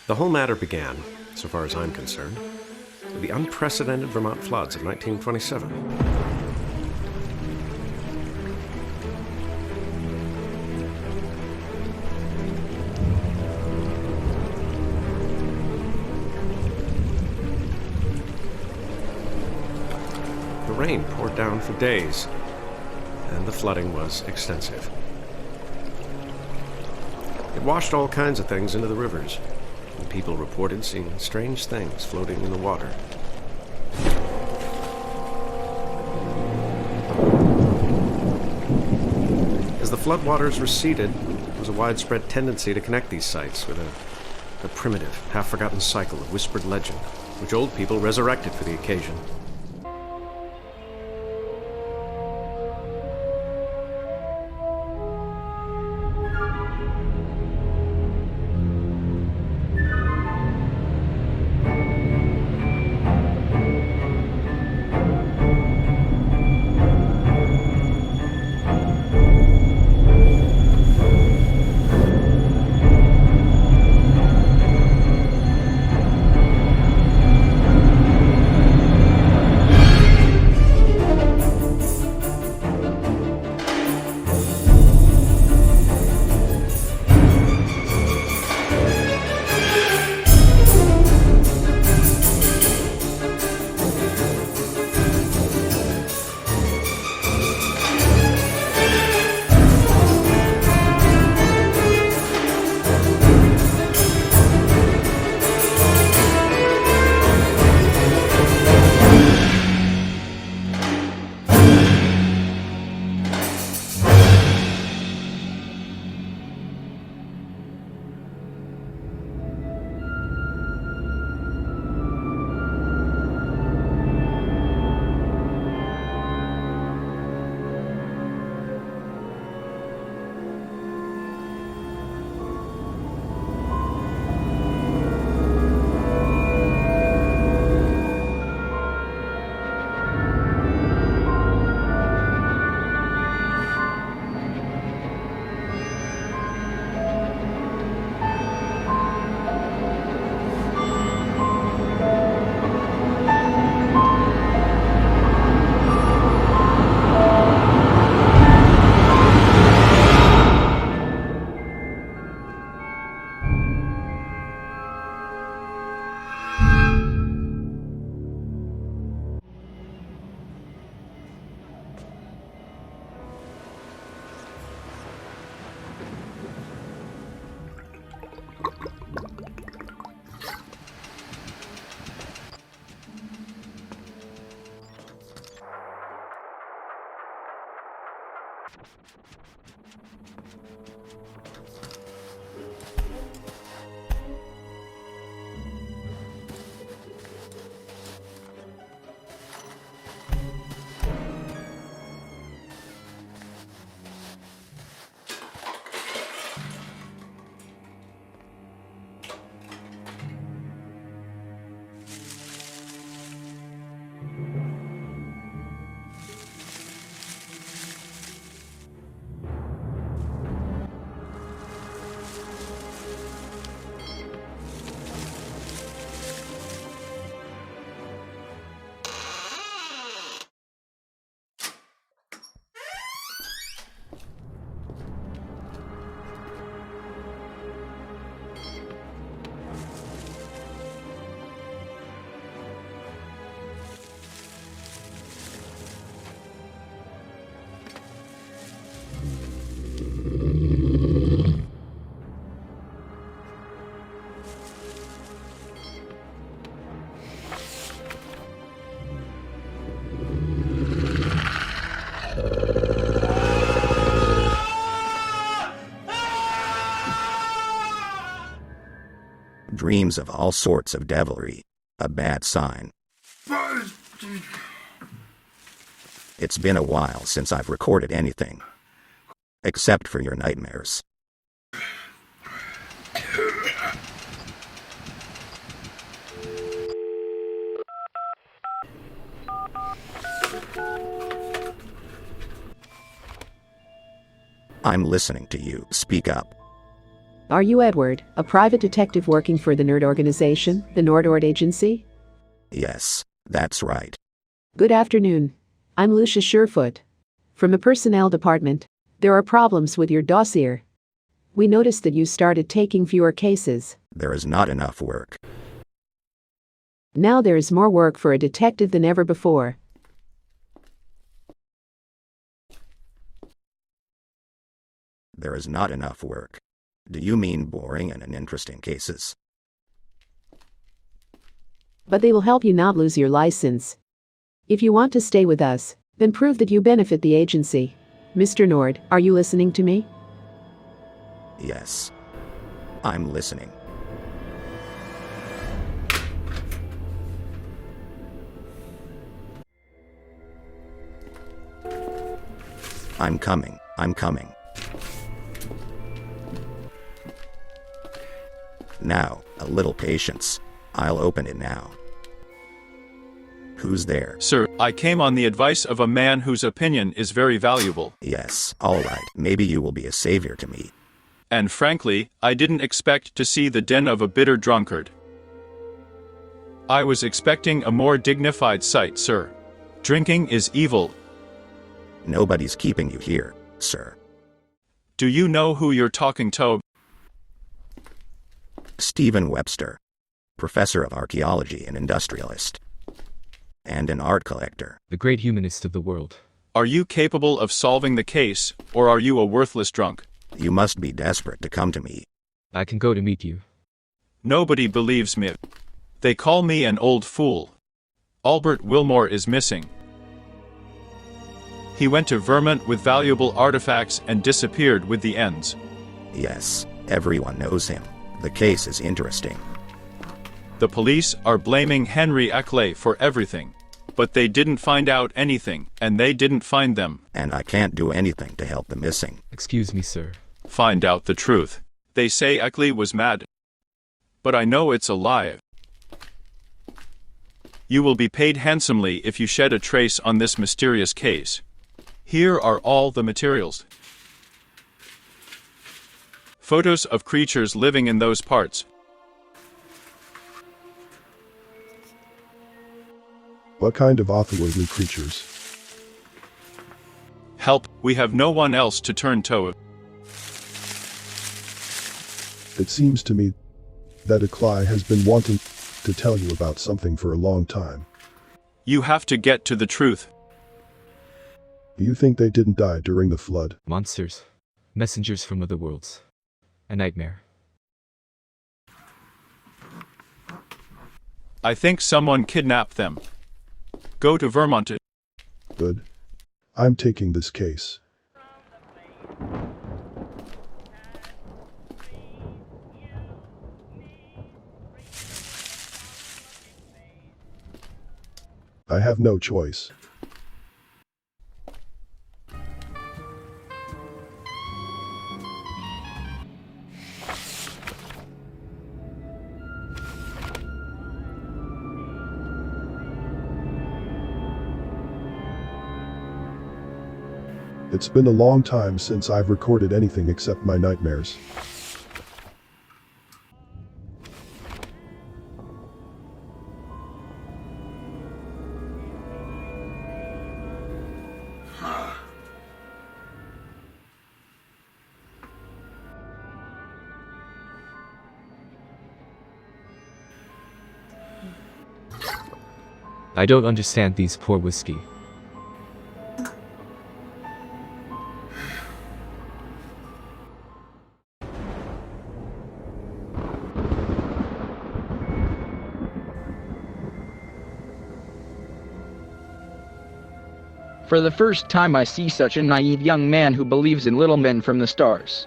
The whole matter began, so far as I'm concerned, with the unprecedented Vermont floods of 1927. The rain poured down for days, and the flooding was extensive. It washed all kinds of things into the rivers, and people reported seeing strange things floating in the water. As the floodwaters receded, there was a widespread tendency to connect these sites with a primitive, half-forgotten cycle of whispered legend, which old people resurrected for the occasion. Dreams of all sorts of devilry. A bad sign. It's been a while since I've recorded anything. Except for your nightmares. I'm listening to you. Speak up. Are you Edward, a private detective working for the Nerd organization, the Nordord Agency? Yes, that's right. Good afternoon. I'm Lucia Surefoot. From the personnel department. There are problems with your dossier. We noticed that you started taking fewer cases. There is not enough work. Now there is more work for a detective than ever before. There is not enough work. Do you mean boring and uninteresting cases? But they will help you not lose your license. If you want to stay with us, then prove that you benefit the agency. Mr. Nord, are you listening to me? Yes. I'm listening. I'm coming. Now, a little patience. I'll open it now. Who's there? Sir, I came on the advice of a man whose opinion is very valuable. Yes, all right. Maybe you will be a savior to me. And frankly, I didn't expect to see the den of a bitter drunkard. I was expecting a more dignified sight, sir. Drinking is evil. Nobody's keeping you here, sir. Do you know who you're talking to? Stephen Webster, professor of archaeology and industrialist, and an art collector. The great humanist of the world. Are you capable of solving the case, or are you a worthless drunk? You must be desperate to come to me. I can go to meet you. Nobody believes me. They call me an old fool. Albert Wilmore is missing. He went to Vermont with valuable artifacts and disappeared with the ends. Yes, everyone knows him. The case is interesting. The police are blaming Henry Ackley for everything. But they didn't find out anything, and they didn't find them. And I can't do anything to help the missing. Excuse me, sir. Find out the truth. They say Ackley was mad. But I know it's a lie. You will be paid handsomely if you shed a trace on this mysterious case. Here are all the materials. Photos of creatures living in those parts. What kind of otherworldly creatures? Help, we have no one else to turn to. It seems to me that Ackley has been wanting to tell you about something for a long time. You have to get to the truth. Do you think they didn't die during the flood? Monsters. Messengers from other worlds. A nightmare. I think someone kidnapped them. Go to Vermont. Good. I'm taking this case. I have no choice. It's been a long time since I've recorded anything except my nightmares. I don't understand these poor whiskey. For the first time I see such a naive young man who believes in little men from the stars.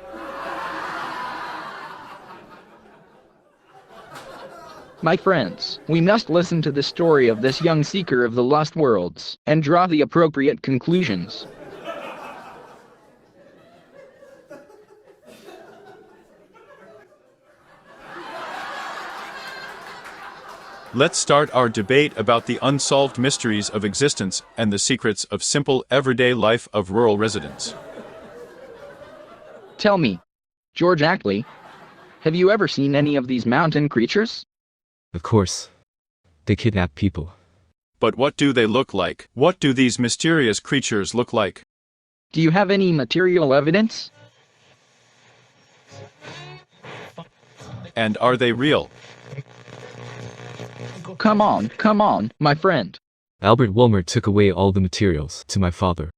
My friends, we must listen to the story of this young seeker of the lost worlds, and draw the appropriate conclusions. Let's start our debate about the unsolved mysteries of existence and the secrets of simple, everyday life of rural residents. Tell me, George Ackley, Have you ever seen any of these mountain creatures? Of course. They kidnap people. But what do they look like? What do these mysterious creatures look like? Do you have any material evidence? And are they real? Come on, my friend. Albert Wilmer took away all the materials to my father.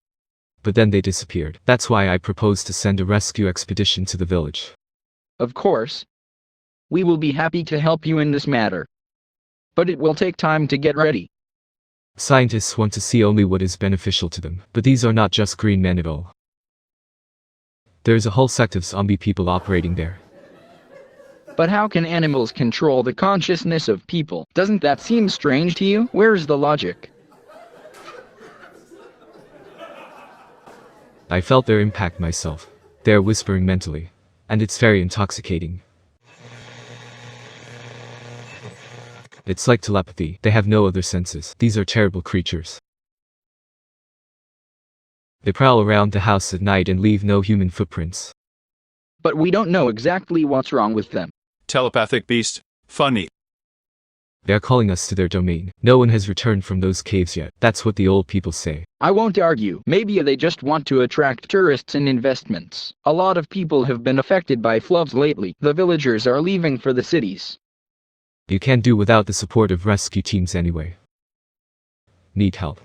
But then they disappeared. That's why I proposed to send a rescue expedition to the village. Of course. We will be happy to help you in this matter. But it will take time to get ready. Scientists want to see only what is beneficial to them, but these are not just green men at all. There is a whole sect of zombie people operating there. But how can animals control the consciousness of people? Doesn't that seem strange to you? Where's the logic? I felt their impact myself. They are whispering mentally, and it's very intoxicating. It's like telepathy. They have no other senses. These are terrible creatures. They prowl around the house at night and leave no human footprints. But we don't know exactly what's wrong with them. Telepathic beast? Funny. They are calling us to their domain. No one has returned from those caves yet. That's what the old people say. I won't argue. Maybe they just want to attract tourists and investments. A lot of people have been affected by floods lately. The villagers are leaving for the cities. You can't do without the support of rescue teams anyway. Need help.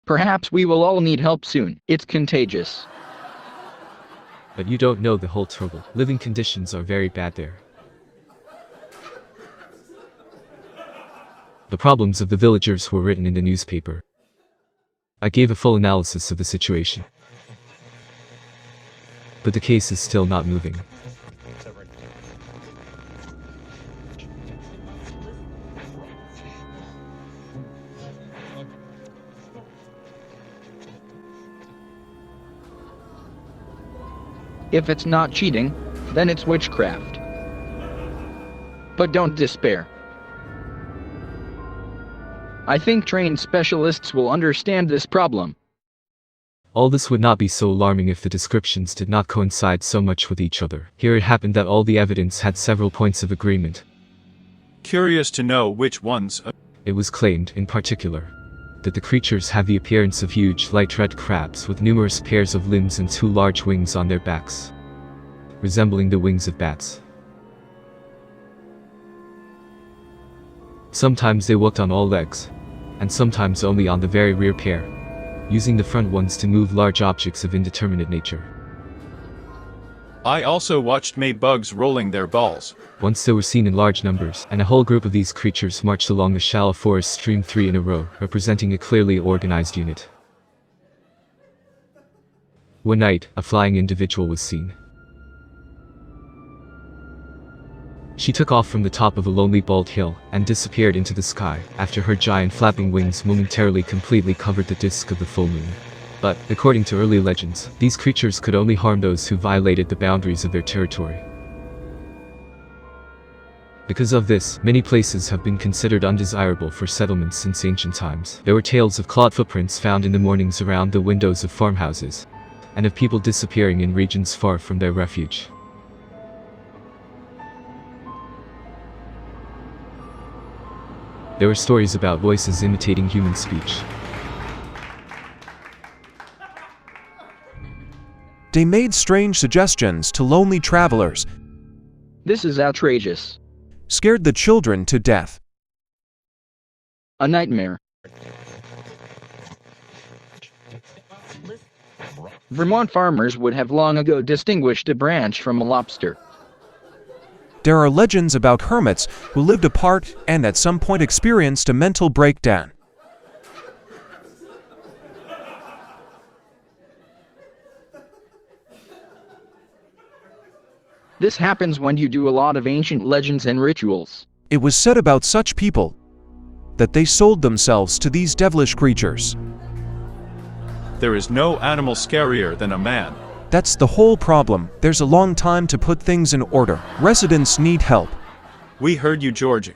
Perhaps we will all need help soon. It's contagious. But you don't know the whole trouble. Living conditions are very bad there. The problems of the villagers were written in the newspaper. I gave a full analysis of the situation. But the case is still not moving. If it's not cheating, then it's witchcraft. But don't despair. I think trained specialists will understand this problem. All this would not be so alarming if the descriptions did not coincide so much with each other. Here it happened that all the evidence had several points of agreement. Curious to know which ones. It was claimed, in particular, that the creatures have the appearance of huge, light red crabs with numerous pairs of limbs and two large wings on their backs, resembling the wings of bats. Sometimes they walked on all legs, and sometimes only on the very rear pair, using the front ones to move large objects of indeterminate nature. I also watched bugs rolling their balls. Once they were seen in large numbers, and a whole group of these creatures marched along a shallow forest stream 3 in a row, representing a clearly organized unit. One night, a flying individual was seen. She took off from the top of a lonely bald hill and disappeared into the sky after her giant flapping wings momentarily completely covered the disk of the full moon. But, according to early legends, these creatures could only harm those who violated the boundaries of their territory. Because of this, many places have been considered undesirable for settlements since ancient times. There were tales of clawed footprints found in the mornings around the windows of farmhouses, and of people disappearing in regions far from their refuge. There were stories about voices imitating human speech. They made strange suggestions to lonely travelers, This is outrageous. scared the children to death. A nightmare. Vermont farmers would have long ago distinguished a branch from a lobster. There are legends about hermits who lived apart and at some point experienced a mental breakdown. This happens when you do a lot of ancient legends and rituals. It was said about such people that they sold themselves to these devilish creatures. There is no animal scarier than a man. That's the whole problem. There's a long time to put things in order. Residents need help. We heard you, George.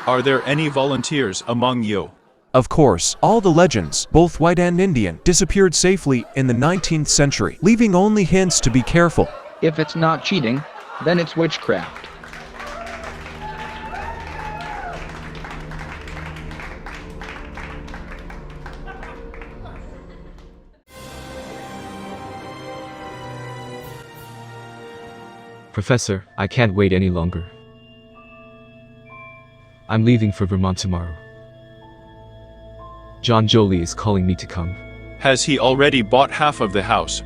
Are there any volunteers among you? Of course, all the legends, both white and Indian, disappeared safely in the 19th century, leaving only hints to be careful. If it's not cheating, then it's witchcraft. Professor, I can't wait any longer. I'm leaving for Vermont tomorrow. John Jolie is calling me to come. Has he already bought half of the house?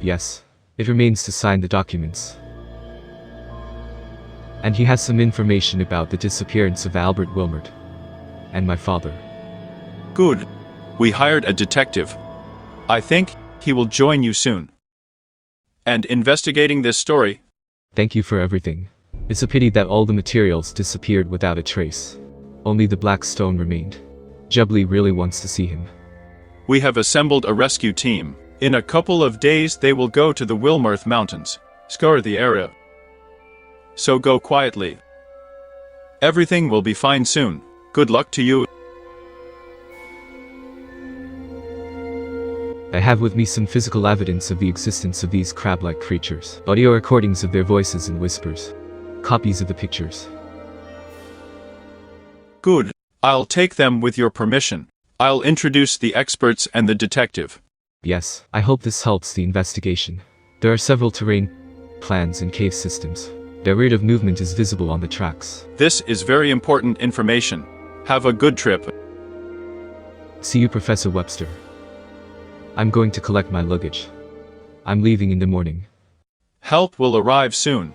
Yes. It remains to sign the documents. And he has some information about the disappearance of Albert Wilmert and my father. Good. We hired a detective. I think he will join you soon. And investigating this story. Thank you for everything. It's a pity that all the materials disappeared without a trace. Only the black stone remained. Jubbly really wants to see him. We have assembled a rescue team. In a couple of days they will go to the Wilmarth Mountains, scour the area. So go quietly. Everything will be fine soon. Good luck to you. I have with me some physical evidence of the existence of these crab-like creatures. Audio recordings of their voices and whispers. Copies of the pictures. Good. I'll take them with your permission. I'll introduce the experts and the detective. Yes, I hope this helps the investigation. There are several terrain plans and cave systems. Their rate of movement is visible on the tracks. This is very important information. Have a good trip. See you, Professor Webster. I'm going to collect my luggage. I'm leaving in the morning. Help will arrive soon.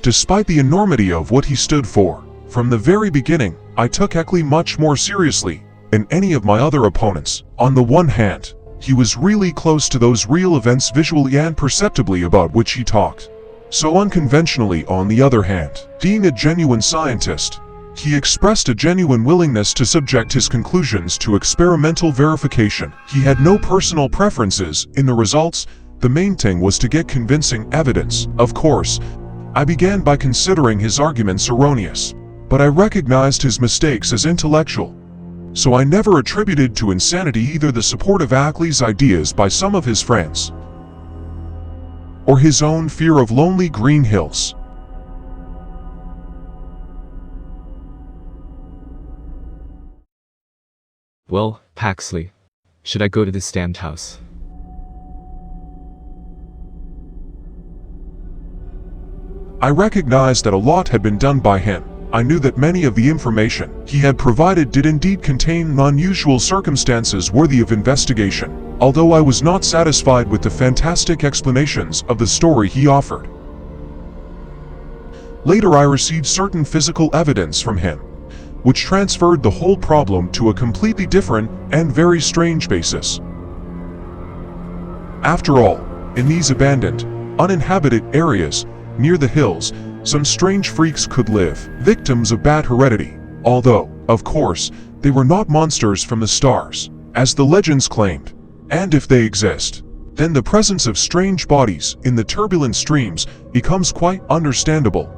Despite the enormity of what he stood for, from the very beginning, I took Eckley much more seriously than any of my other opponents. On the one hand, he was really close to those real events visually and perceptibly about which he talked. So unconventionally, on the other hand, being a genuine scientist, he expressed a genuine willingness to subject his conclusions to experimental verification. He had no personal preferences in the results. The main thing was to get convincing evidence. Of course, I began by considering his arguments erroneous, but I recognized his mistakes as intellectual. So I never attributed to insanity either the support of Ackley's ideas by some of his friends, or his own fear of lonely green hills. Well, Paxley, should I go to this damned house? I recognized that a lot had been done by him. I knew that many of the information he had provided did indeed contain unusual circumstances worthy of investigation, although I was not satisfied with the fantastic explanations of the story he offered. Later I received certain physical evidence from him, which transferred the whole problem to a completely different and very strange basis. After all, in these abandoned, uninhabited areas near the hills, some strange freaks could live, victims of bad heredity, although, of course, they were not monsters from the stars, as the legends claimed. And if they exist, then the presence of strange bodies in the turbulent streams becomes quite understandable.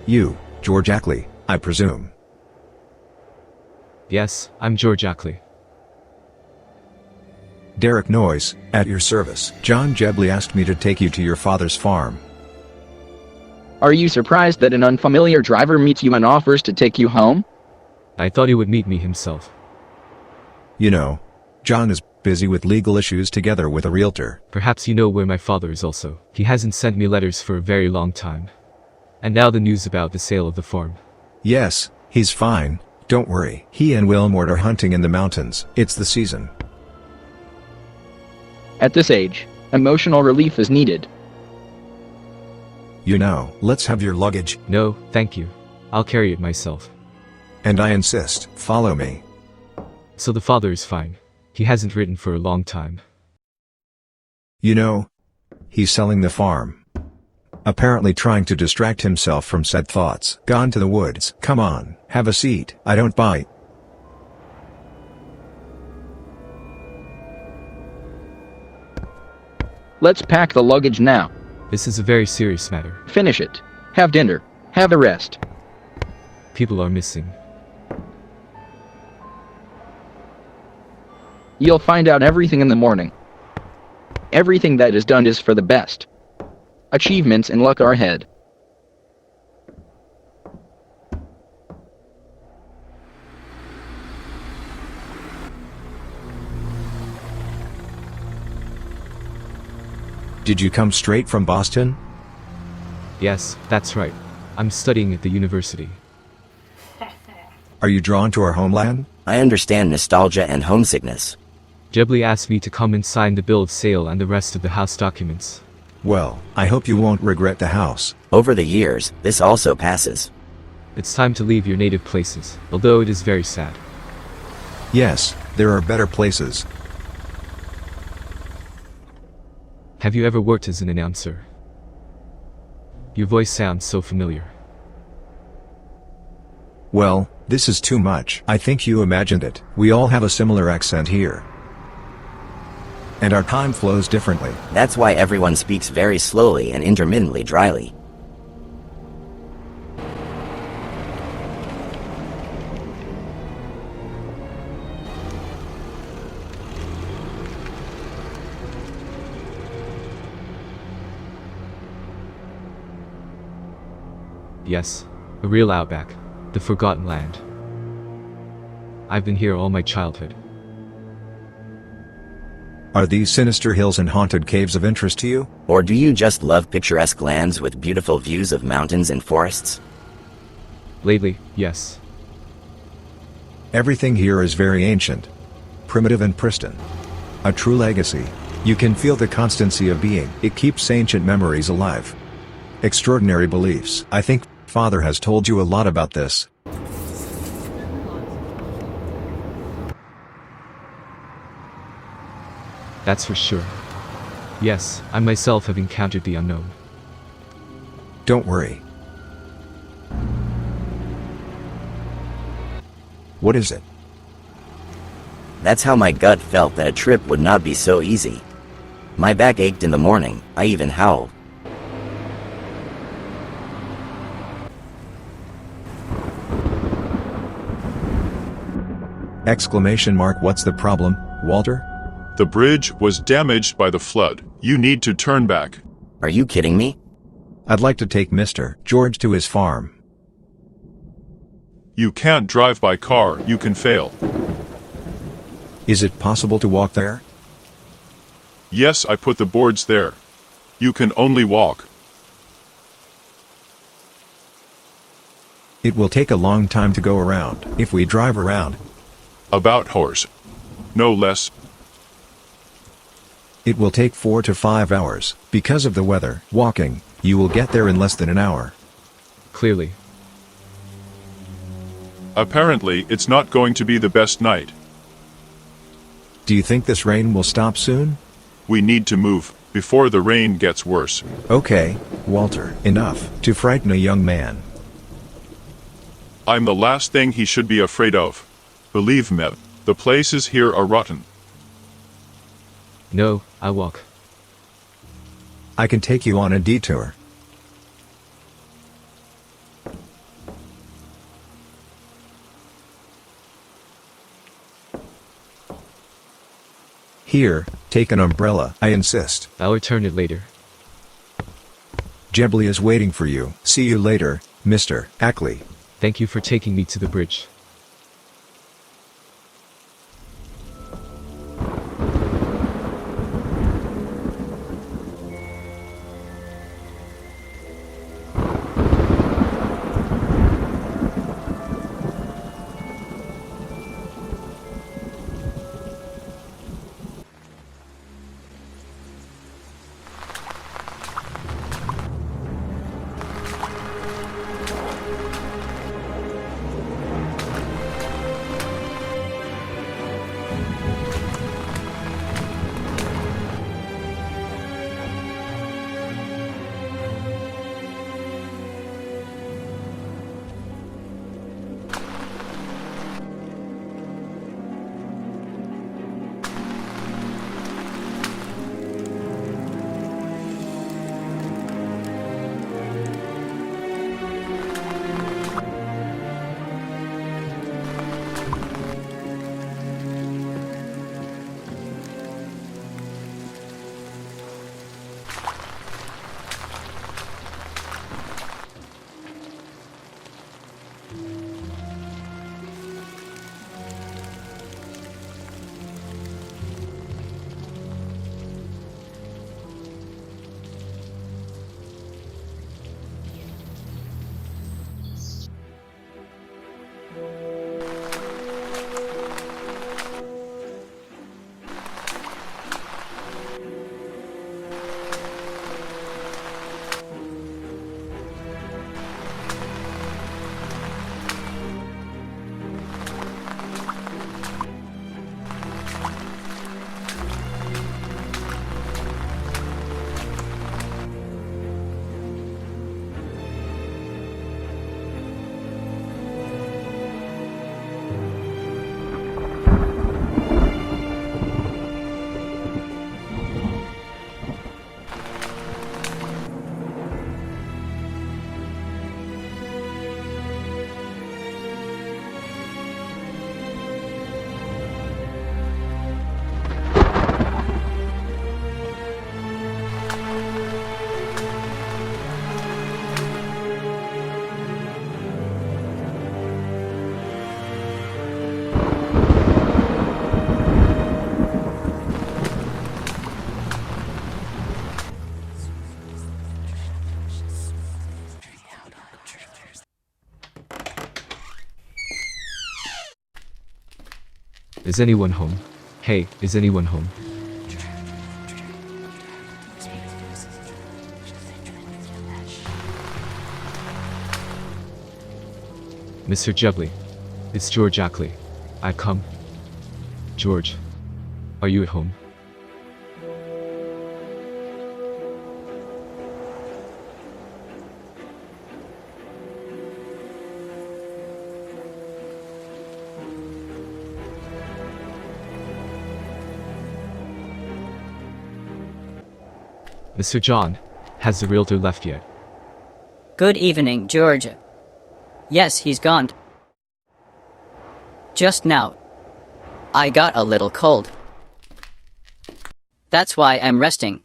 You, George Ackley, I presume. Yes, I'm George Ackley. Derek Noyes, at your service. John Jebley asked me to take you to your father's farm. Are you surprised that an unfamiliar driver meets you and offers to take you home? I thought he would meet me himself. You know, John is busy with legal issues together with a realtor. Perhaps you know where my father is also. He hasn't sent me letters for a very long time. And now the news about the sale of the farm. Yes, he's fine. Don't worry. He and Wilmort are hunting in the mountains. It's the season. At this age, emotional relief is needed. You know, let's have your luggage. No, thank you. I'll carry it myself. And I insist, follow me. So the father is fine. He hasn't written for a long time. You know, he's selling the farm. Apparently trying to distract himself from sad thoughts. Gone to the woods. Come on, have a seat. I don't bite. Let's pack the luggage now. This is a very serious matter. Finish it. Have dinner. Have a rest. People are missing. You'll find out everything in the morning. Everything that is done is for the best. Achievements and luck are ahead. Did you come straight from Boston? Yes, that's right. I'm studying at the university. Are you drawn to our homeland? I understand nostalgia and homesickness. Ghibli asked me to come and sign the bill of sale and the rest of the house documents. Well, I hope you won't regret the house. Over the years, this also passes. It's time to leave your native places, although it is very sad. Yes, there are better places. Have you ever worked as an announcer? Your voice sounds so familiar. Well, this is too much. I think you imagined it. We all have a similar accent here. And our time flows differently. That's why everyone speaks very slowly and intermittently dryly. Yes, a real outback. The forgotten land. I've been here all my childhood. Are these sinister hills and haunted caves of interest to you? Or do you just love picturesque lands with beautiful views of mountains and forests? Lately, yes. Everything here is very ancient, primitive and pristine. A true legacy. You can feel the constancy of being. It keeps ancient memories alive. Extraordinary beliefs. I think Father has told you a lot about this. That's for sure. Yes, I myself have encountered the unknown. Don't worry. What is it? That's how my gut felt that a trip would not be so easy. My back ached in the morning, I even howled. Exclamation mark, what's the problem, Walter? The bridge was damaged by the flood. You need to turn back. Are you kidding me? I'd like to take Mr. George to his farm. You can't drive by car, you can fail. Is it possible to walk there? Yes, I put the boards there. You can only walk. It will take a long time to go around, if we drive around. About horse. No less. It will take 4 to 5 hours, because of the weather. Walking, you will get there in less than an hour. Clearly. Apparently, it's not going to be the best night. Do you think this rain will stop soon? We need to move, before the rain gets worse. Okay, Walter, enough to frighten a young man. I'm the last thing he should be afraid of. Believe me, the places here are rotten. No, I walk. I can take you on a detour. Here, take an umbrella, I insist. I'll return it later. Ghibli is waiting for you. See you later, Mr. Ackley. Thank you for taking me to the bridge. Is anyone home? Hey, is anyone home? Mr. Jubley. It's George Ackley. I come. George. Are you at home? Mr. John, has the realtor left yet? Good evening, George. Yes, he's gone. Just now. I got a little cold. That's why I'm resting.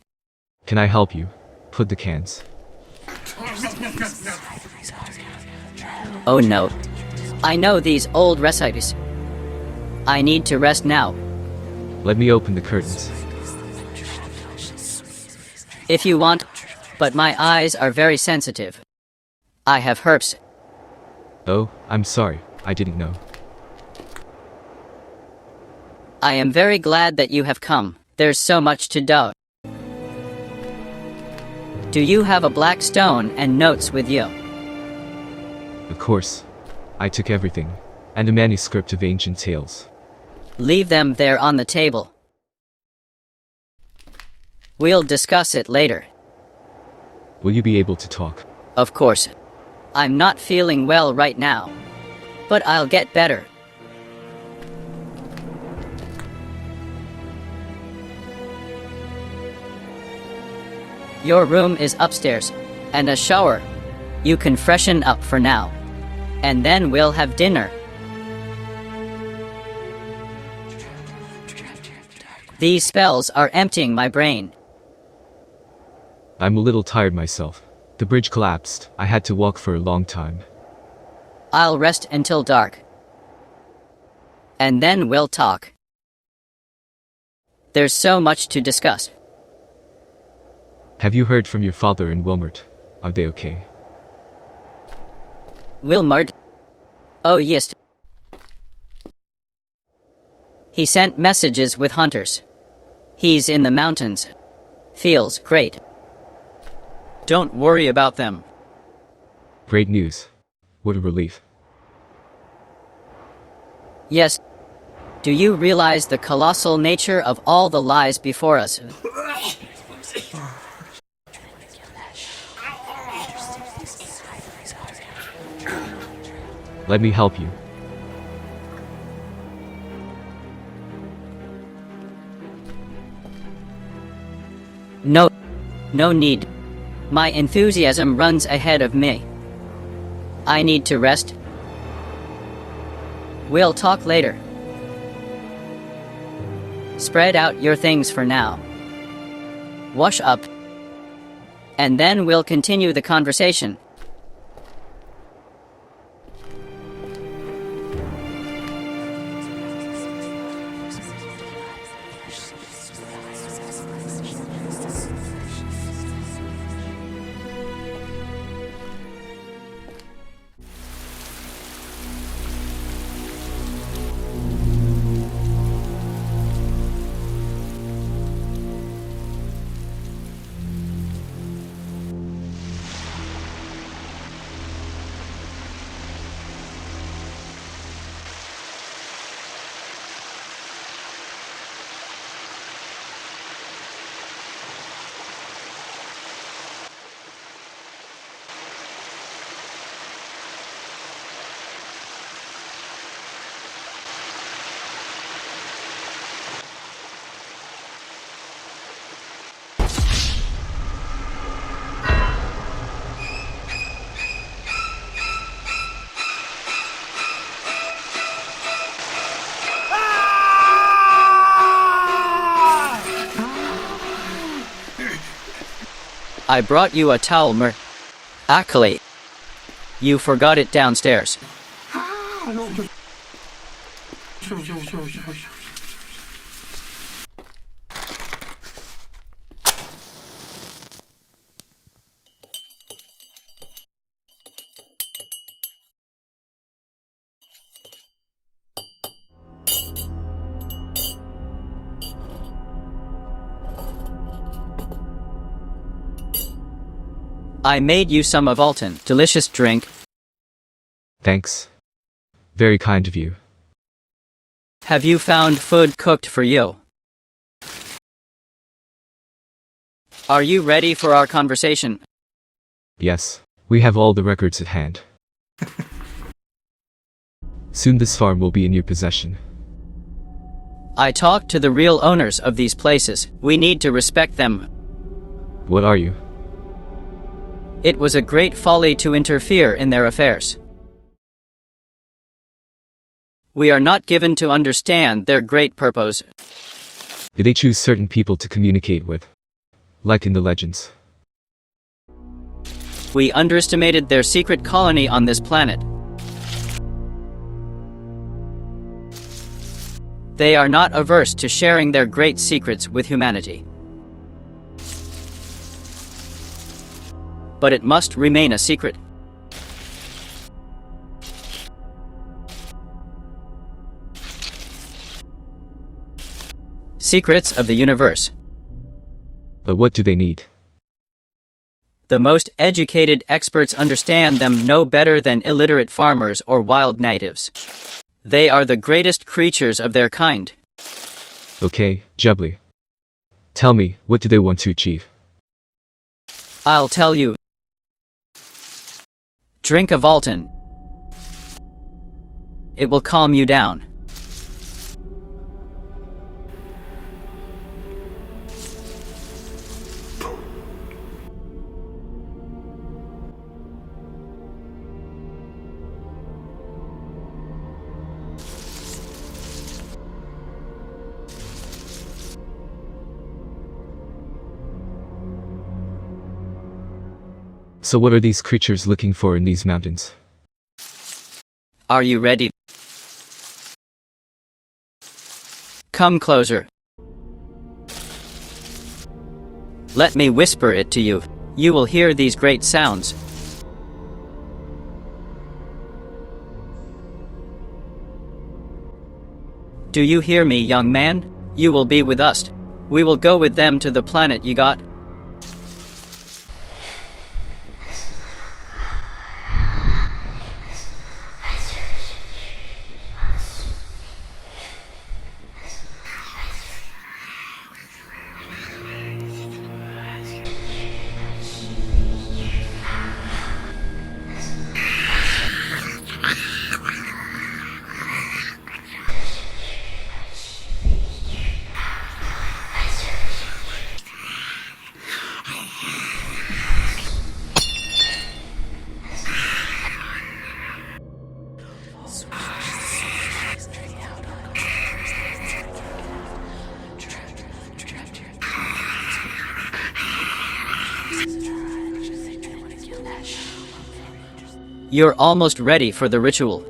Can I help you? Put the cans. Oh no. I know these old recipes. I need to rest now. Let me open the curtains. If you want, but my eyes are very sensitive. I have herpes. Oh, I'm sorry, I didn't know. I am very glad that you have come. There's so much to do. Do you have a black stone and notes with you? Of course. I took everything. And a manuscript of ancient tales. Leave them there on the table. We'll discuss it later. Will you be able to talk? Of course. I'm not feeling well right now. But I'll get better. Your room is upstairs, and a shower. You can freshen up for now. And then we'll have dinner. These spells are emptying my brain. I'm a little tired myself. The bridge collapsed. I had to walk for a long time. I'll rest until dark. And then we'll talk. There's so much to discuss. Have you heard from your father and Wilmert? Are they okay? Wilmert? Oh yes. He sent messages with hunters. He's in the mountains. Feels great. Don't worry about them. Great news. What a relief. Yes. Do you realize the colossal nature of all the lies before us? Let me help you. No need. My enthusiasm runs ahead of me. I need to rest. We'll talk later. Spread out your things for now. Wash up. And then we'll continue the conversation. I brought you a towel, Ackley. You forgot it downstairs. I made you some of Alton. Delicious drink. Thanks. Very kind of you. Have you found food cooked for you? Are you ready for our conversation? Yes, we have all the records at hand. Soon this farm will be in your possession. I talked to the real owners of these places. We need to respect them. What are you? It was a great folly to interfere in their affairs. We are not given to understand their great purpose. Did they choose certain people to communicate with? Like in the legends. We underestimated their secret colony on this planet. They are not averse to sharing their great secrets with humanity. But it must remain a secret. Secrets of the universe. But what do they need? The most educated experts understand them no better than illiterate farmers or wild natives. They are the greatest creatures of their kind. Okay, Jubbly. Tell me, what do they want to achieve? I'll tell you. Drink of Alton. It will calm you down. So what are these creatures looking for in these mountains? Are you ready? Come closer. Let me whisper it to you. You will hear these great sounds. Do you hear me, young man? You will be with us. We will go with them to the planet you got. You're almost ready for the ritual.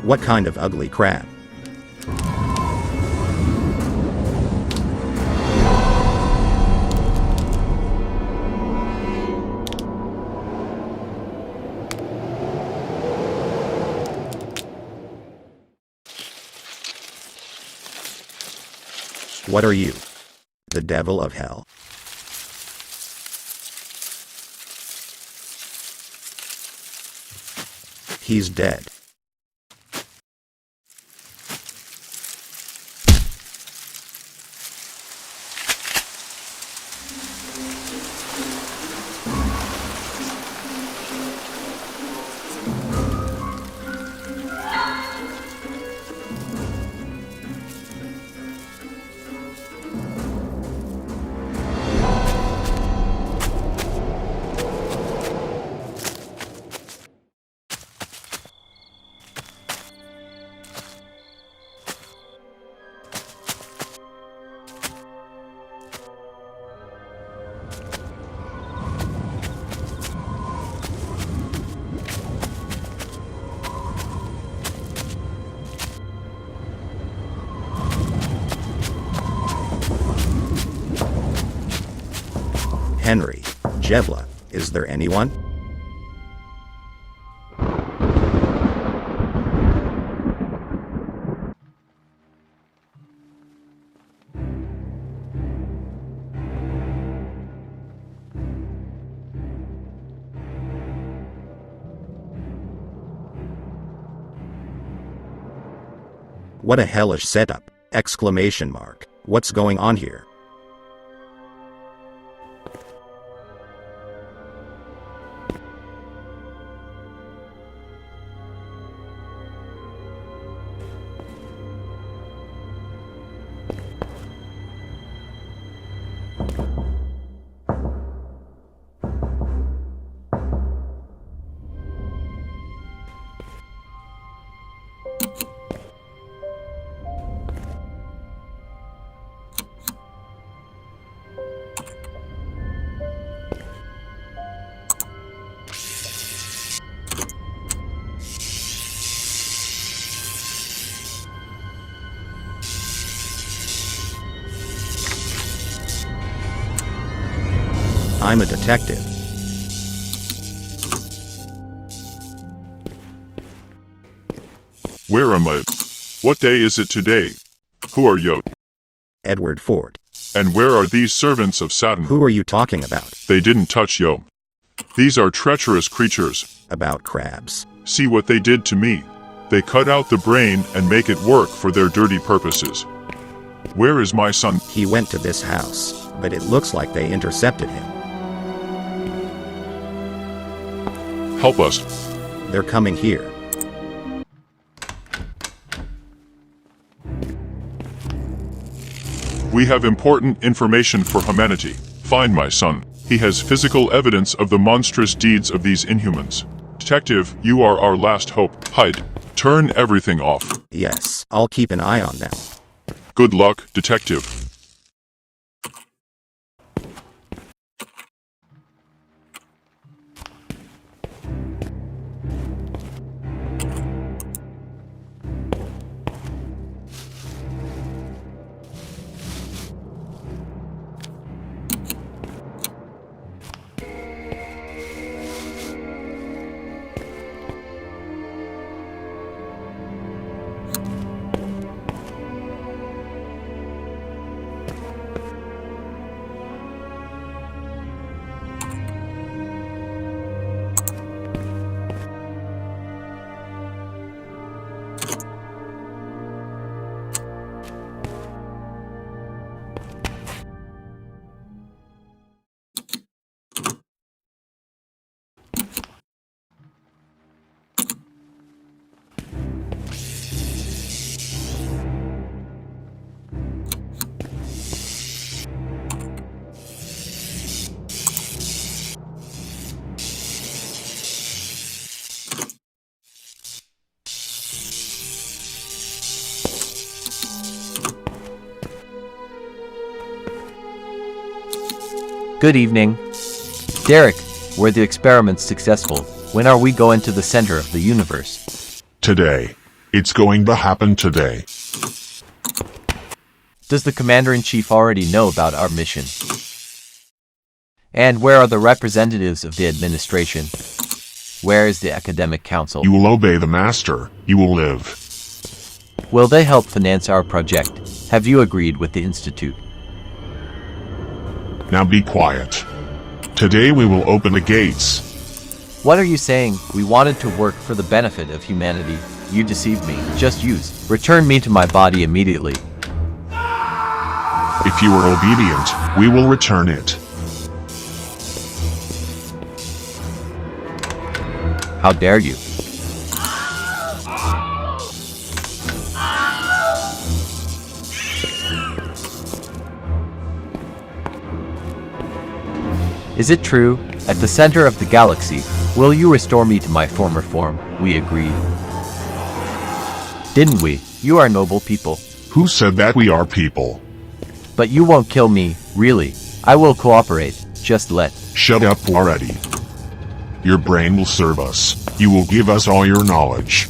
What kind of ugly crap? What are you? The devil of hell. He's dead. Henry, Jevla, is there anyone? What a hellish setup! Exclamation mark. What's going on here? I'm a detective. Where am I? What day is it today? Who are you? Edward Ford. And where are these servants of Saturn? Who are you talking about? They didn't touch yo. These are treacherous creatures. About crabs. See what they did to me. They cut out the brain and make it work for their dirty purposes. Where is my son? He went to this house, but it looks like they intercepted him. Help us. They're coming here. We have important information for humanity. Find my son. He has physical evidence of the monstrous deeds of these inhumans. Detective, you are our last hope. Hide. Turn everything off. Yes, I'll keep an eye on them. Good luck, detective. Good evening. Derek, were the experiments successful? When are we going to the center of the universe? Today. It's going to happen today. Does the Commander-in-Chief already know about our mission? And where are the representatives of the administration? Where is the Academic Council? You will obey the Master. You will live. Will they help finance our project? Have you agreed with the Institute? Now be quiet. Today we will open the gates. What are you saying? We wanted to work for the benefit of humanity. You deceived me. Just use. Return me to my body immediately. If you are obedient, we will return it. How dare you? Is it true? At the center of the galaxy, will you restore me to my former form? We agreed. Didn't we? You are noble people. Who said that we are people? But you won't kill me, really. I will cooperate. Just let. Shut up already. Your brain will serve us. You will give us all your knowledge.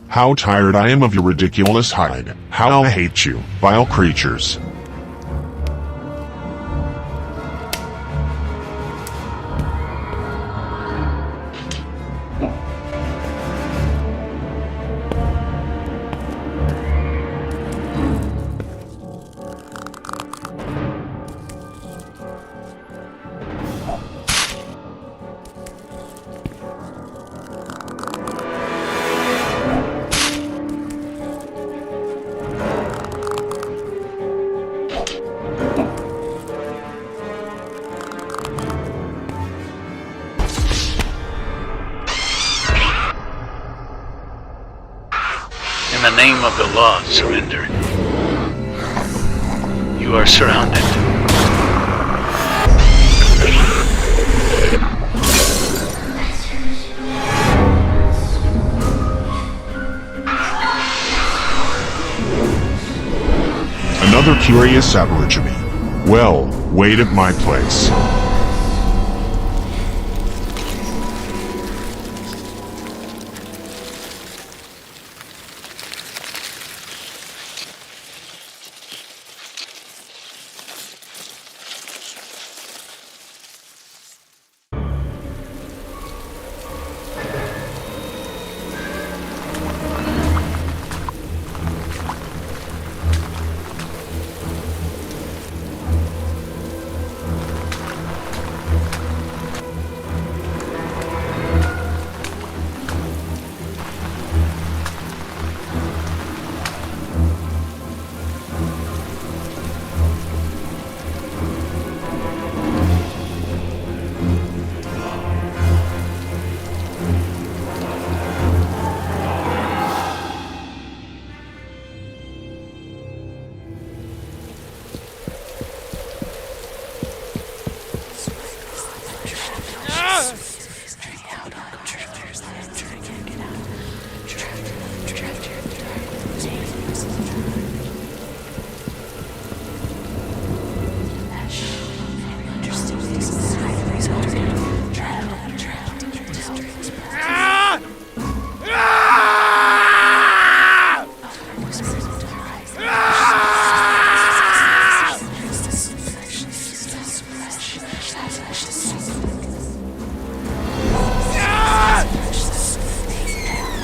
How tired I am of your ridiculous hide. How I hate you, vile creatures. In the name of the law, surrender. You are surrounded. Another curious aborigine. Well, wait at my place.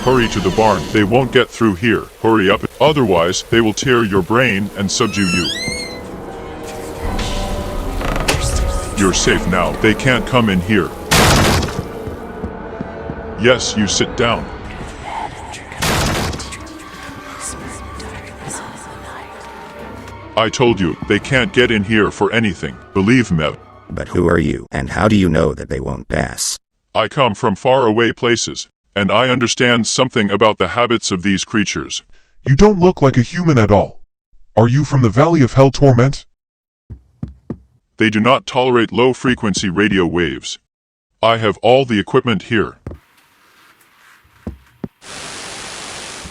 Hurry to the barn. They won't get through here. Hurry up. Otherwise, they will tear your brain and subdue you. You're safe now. They can't come in here. Yes, you sit down. I told you, they can't get in here for anything. Believe me. But who are you, and how do you know that they won't pass? I come from far away places, and I understand something about the habits of these creatures. You don't look like a human at all. Are you from the Valley of Hell Torment? They do not tolerate low-frequency radio waves. I have all the equipment here.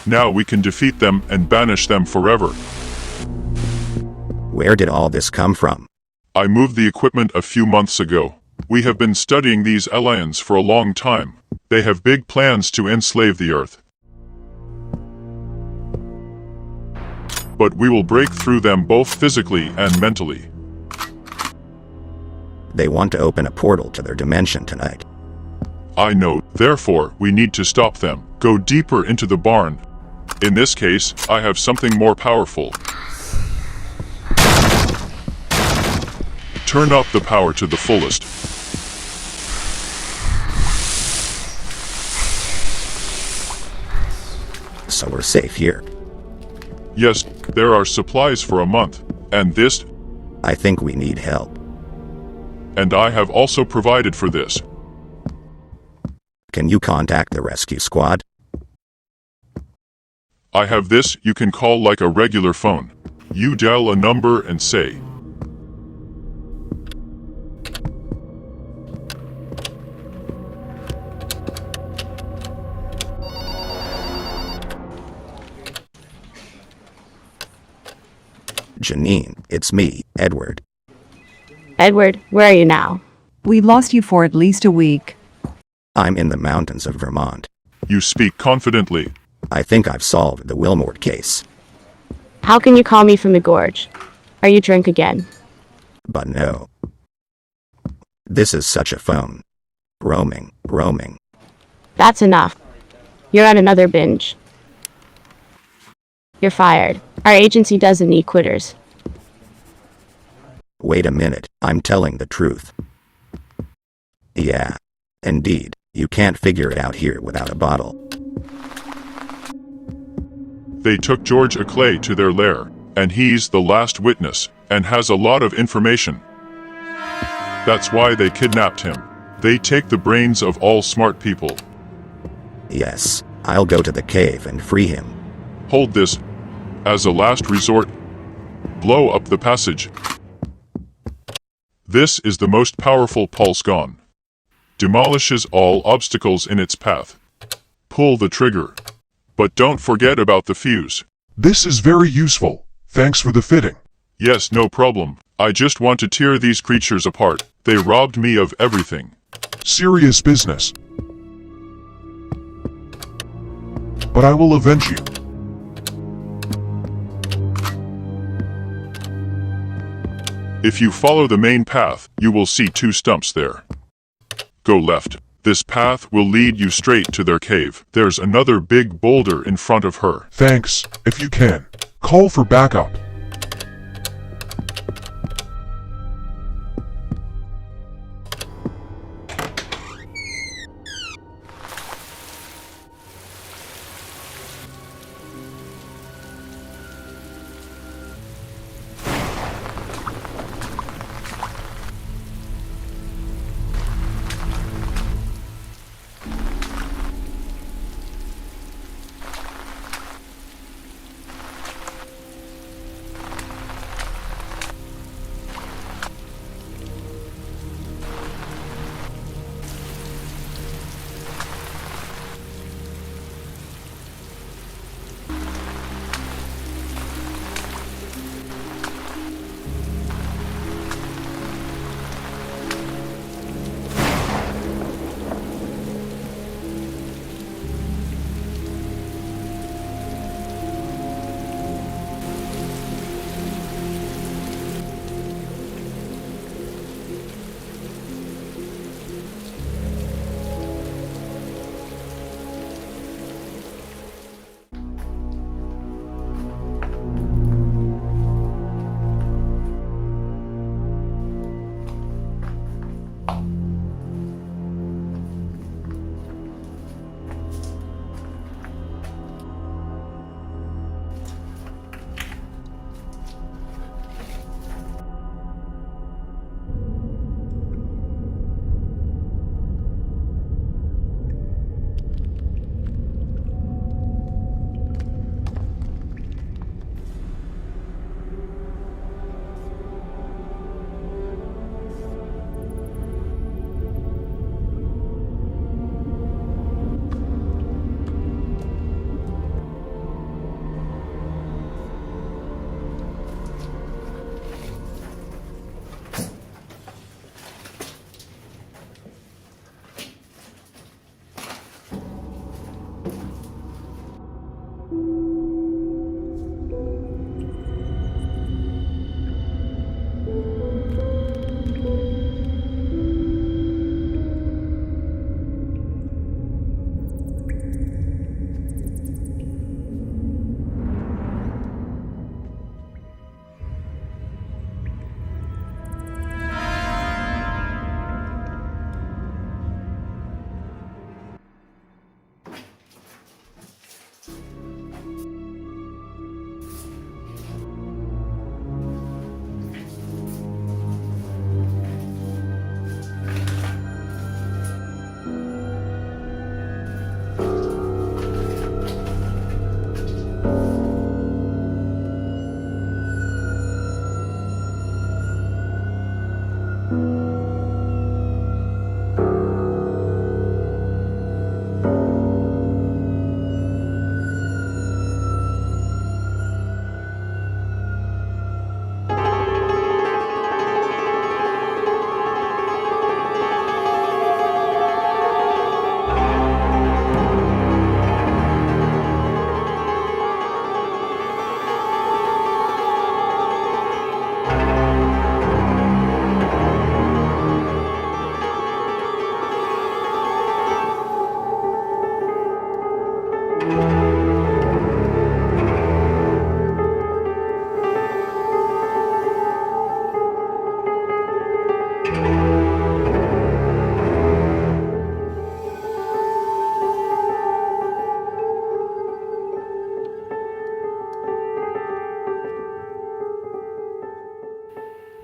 Now we can defeat them and banish them forever. Where did all this come from? I moved the equipment a few months ago. We have been studying these aliens for a long time. They have big plans to enslave the Earth. But we will break through them both physically and mentally. They want to open a portal to their dimension tonight. I know, therefore, we need to stop them. Go deeper into the barn. In this case, I have something more powerful. Turn up the power to the fullest. So we're safe here. Yes, there are supplies for a month, and this, I think we need help. and I have also provided for this. Can you contact the rescue squad? I have this you can call like a regular phone. You dial a number and say, Janine, it's me, Edward. Edward, where are you now? We've lost you for at least a week. I'm in the mountains of Vermont. You speak confidently. I think I've solved the Wilmort case. How can you call me from the gorge? Are you drunk again? But no. This is such a phone. Roaming. That's enough. You're on another binge. You're fired. Our agency doesn't need quitters. Wait a minute, I'm telling the truth. Yeah. Indeed, you can't figure it out here without a bottle. They took George Ackley to their lair, and he's the last witness, and has a lot of information. That's why they kidnapped him. They take the brains of all smart people. Yes, I'll go to the cave and free him. Hold this. As a last resort, blow up the passage. This is the most powerful pulse gun. Demolishes all obstacles in its path. Pull the trigger. But don't forget about the fuse. This is very useful. Thanks for the fitting. Yes, no problem. I just want to tear these creatures apart. They robbed me of everything. Serious business. But I will avenge you. If you follow the main path, you will see 2 stumps there. Go left. This path will lead you straight to their cave. There's another big boulder in front of her. Thanks. If you can, call for backup.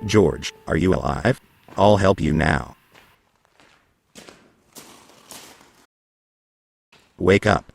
George, are you alive? I'll help you now. Wake up.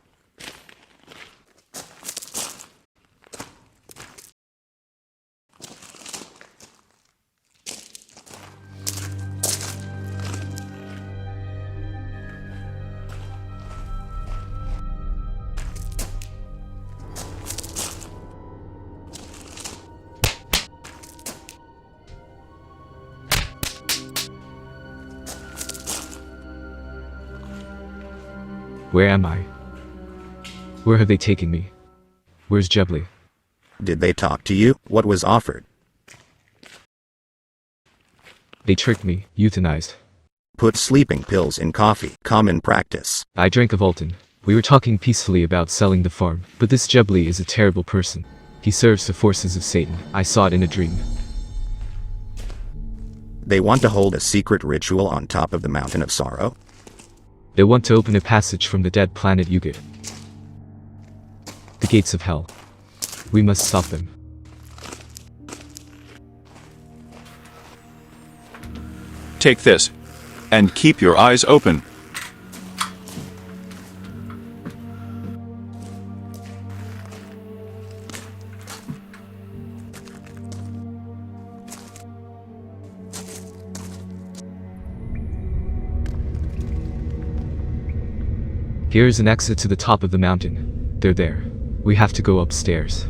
Where am I? Where have they taken me? Where's Jebly? Did they talk to you? What was offered? They tricked me, euthanized. Put sleeping pills in coffee. Common practice. I drank a Volton. We were talking peacefully about selling the farm, but this Jebly is a terrible person. He serves the forces of Satan. I saw it in a dream. They want to hold a secret ritual on top of the Mountain of Sorrow? They want to open a passage from the dead planet Yugat. The gates of hell. We must stop them. Take this. And keep your eyes open. Here is an exit to the top of the mountain. They're there. We have to go upstairs.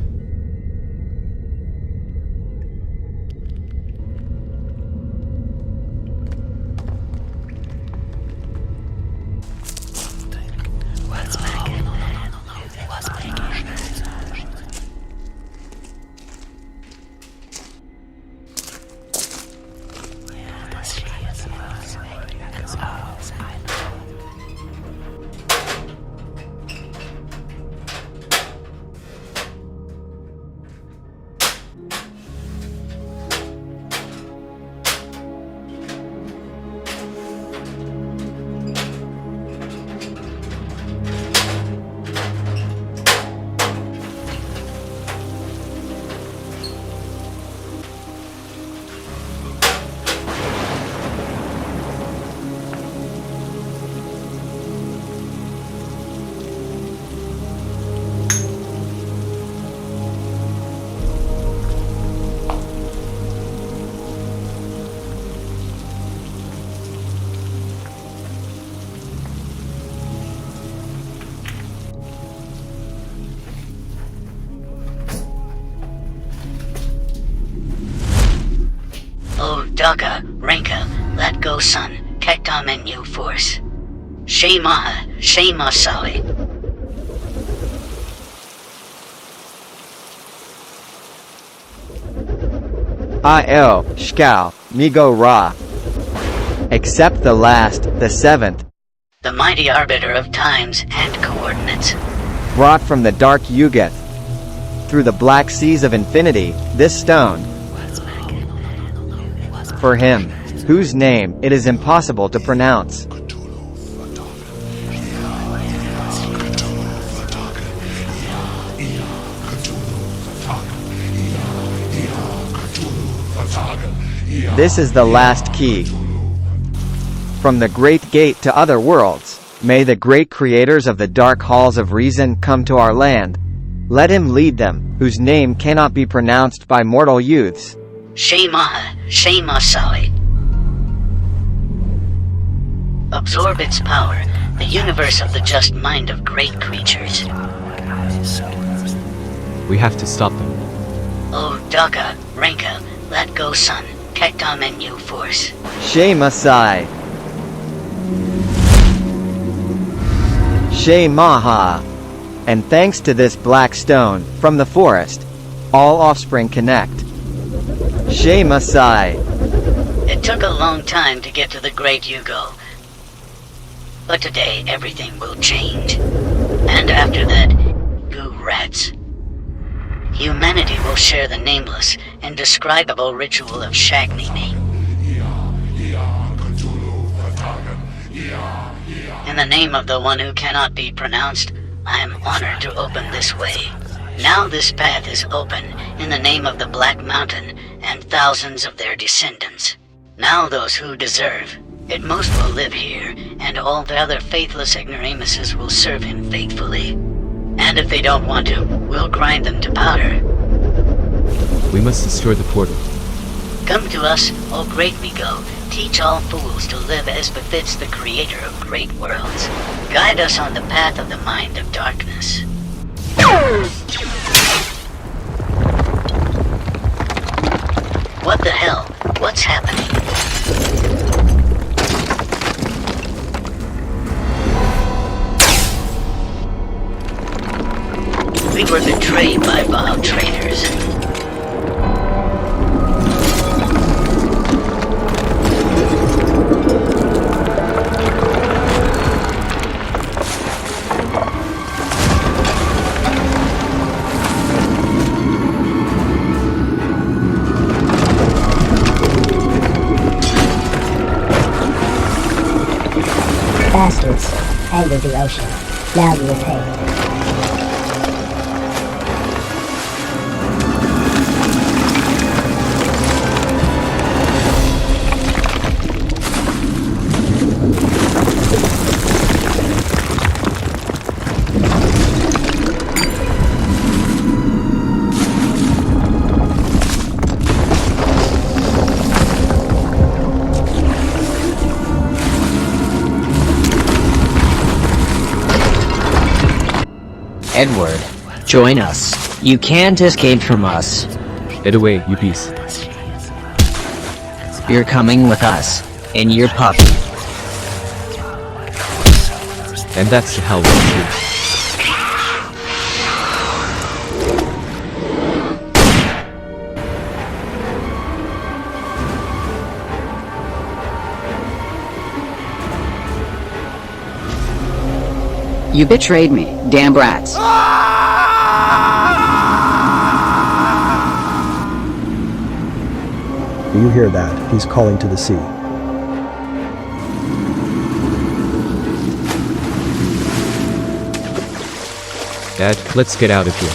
Daga, Renka, let go son, Kekta menu force. Shemaha, Shema Sali. Il, Shkal, Migo Ra. Except the last, the seventh. The mighty arbiter of times and coordinates. Brought from the dark Yugath. Through the black seas of infinity, this stone. For him, whose name it is impossible to pronounce. This is the last key. From the great gate to other worlds, may the great creators of the dark halls of reason come to our land. Let him lead them, whose name cannot be pronounced by mortal youths. Shemaha, Shema Sali. Absorb its power, the universe of the just mind of great creatures. We have to stop them. Oh, Daga, Renka, let go son, Kekta menu force. Shemasai. Shemaha. And thanks to this black stone, from the forest, all offspring connect. Shemasai. It took a long time to get to the Great Yugo. But today everything will change. And after that, goo rats. Humanity will share the nameless, indescribable ritual of Shagnini. In the name of the one who cannot be pronounced, I am honored to open this way. Now this path is open in the name of the Black Mountain and thousands of their descendants. Now those who deserve it most will live here, and all the other faithless ignoramuses will serve him faithfully. And if they don't want to, we'll grind them to powder. We must destroy the portal. Come to us, O great Migo. Teach all fools to live as befits the creator of great worlds. Guide us on the path of the mind of darkness. What the hell? What's happening? We were betrayed by vile traitors. Bastards, angered the ocean. Now you will pay. Edward, join us. You can't escape from us. Get away, you beast. You're coming with us. And your puppy. And that's the hell with you. You betrayed me, damn brats. Do you hear that? He's calling to the sea. Dad, let's get out of here.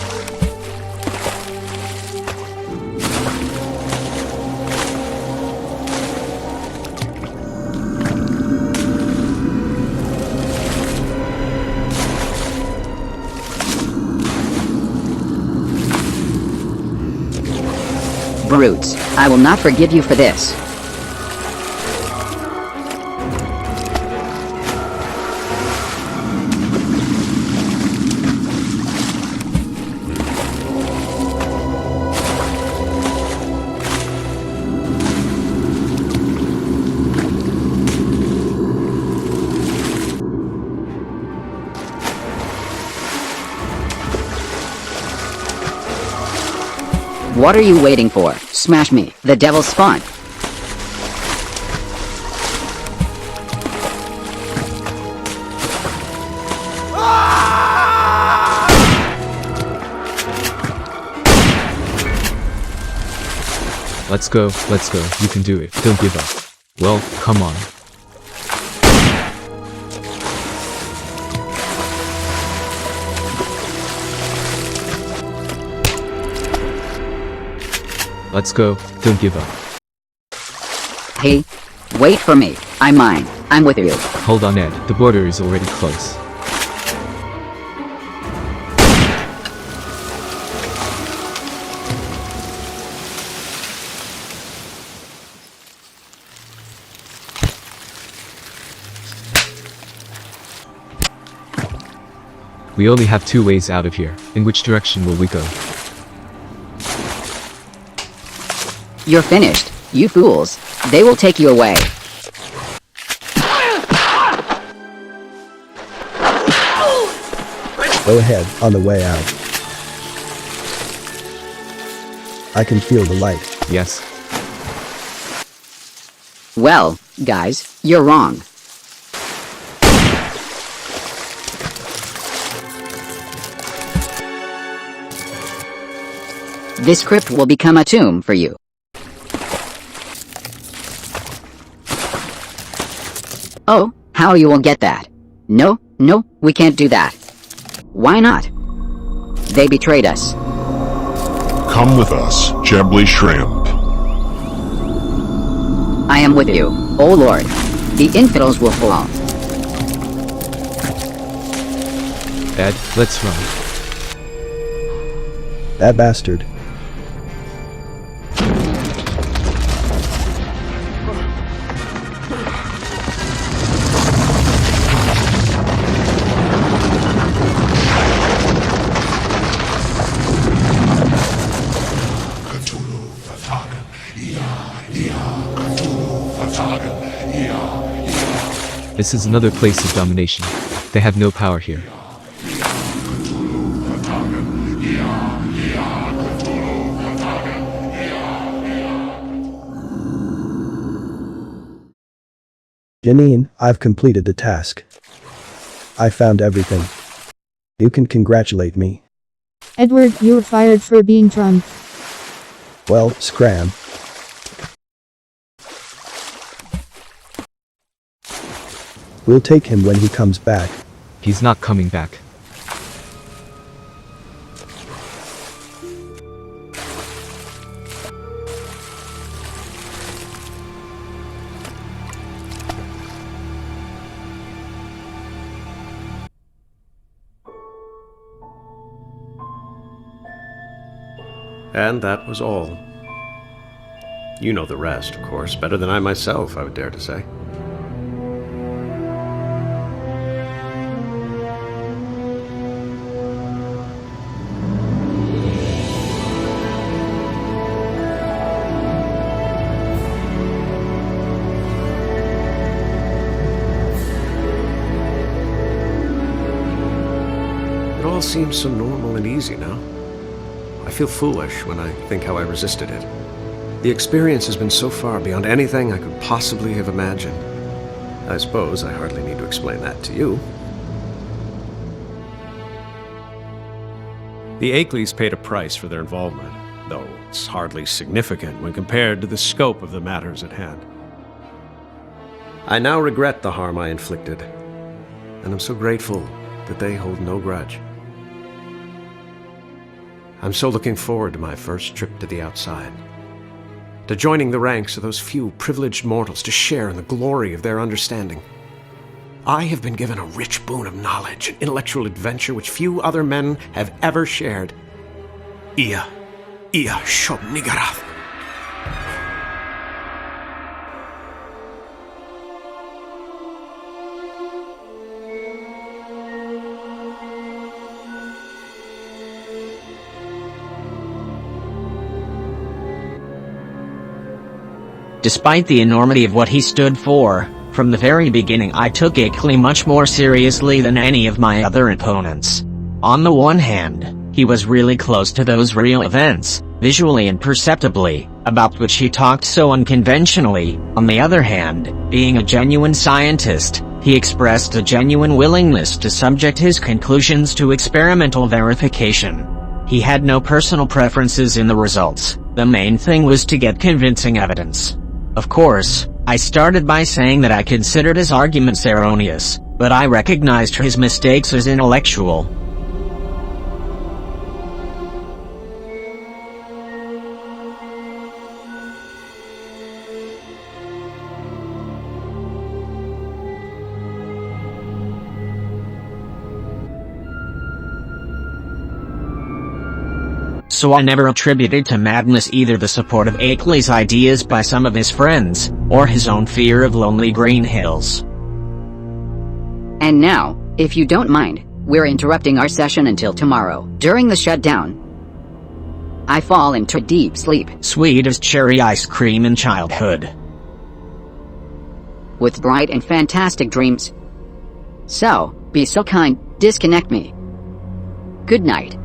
Brutes, I will not forgive you for this. What are you waiting for? Smash me, the devil's spawn. Let's go, you can do it, don't give up. Well, come on. Let's go, don't give up. Hey, wait for me. I'm mine. I'm with you. Hold on, Ed, the border is already close. We only have 2 ways out of here. In which direction will we go? You're finished, you fools. They will take you away. Go ahead, on the way out. I can feel the light. Yes. Well, guys, you're wrong. This crypt will become a tomb for you. Oh, how you will get that? No, we can't do that. Why not? They betrayed us. Come with us, Jambly Shrimp. I am with you, O Lord. The infidels will fall. Ed, let's run. That bastard. This is another place of domination. They have no power here. Janine, I've completed the task. I found everything. You can congratulate me. Edward, you were fired for being drunk. Well, scram. We'll take him when he comes back. He's not coming back. And that was all. You know the rest, of course, better than I myself, I would dare to say. It all seems so normal and easy now. I feel foolish when I think how I resisted it. The experience has been so far beyond anything I could possibly have imagined. I suppose I hardly need to explain that to you. The Akelys paid a price for their involvement, though it's hardly significant when compared to the scope of the matters at hand. I now regret the harm I inflicted, and I'm so grateful that they hold no grudge. I'm so looking forward to my first trip to the outside, to joining the ranks of those few privileged mortals to share in the glory of their understanding. I have been given a rich boon of knowledge and intellectual adventure which few other men have ever shared. Ia Shob Nigarath. Despite the enormity of what he stood for, from the very beginning I took Akeley much more seriously than any of my other opponents. On the one hand, he was really close to those real events, visually and perceptibly, about which he talked so unconventionally. On the other hand, being a genuine scientist, he expressed a genuine willingness to subject his conclusions to experimental verification. He had no personal preferences in the results. The main thing was to get convincing evidence. Of course, I started by saying that I considered his arguments erroneous, but I recognized his mistakes as intellectual. So I never attributed to madness either the support of Akeley's ideas by some of his friends, or his own fear of lonely green hills. And now, if you don't mind, we're interrupting our session until tomorrow. During the shutdown, I fall into deep sleep. Sweet as cherry ice cream in childhood. With bright and fantastic dreams. So, be so kind, disconnect me. Good night.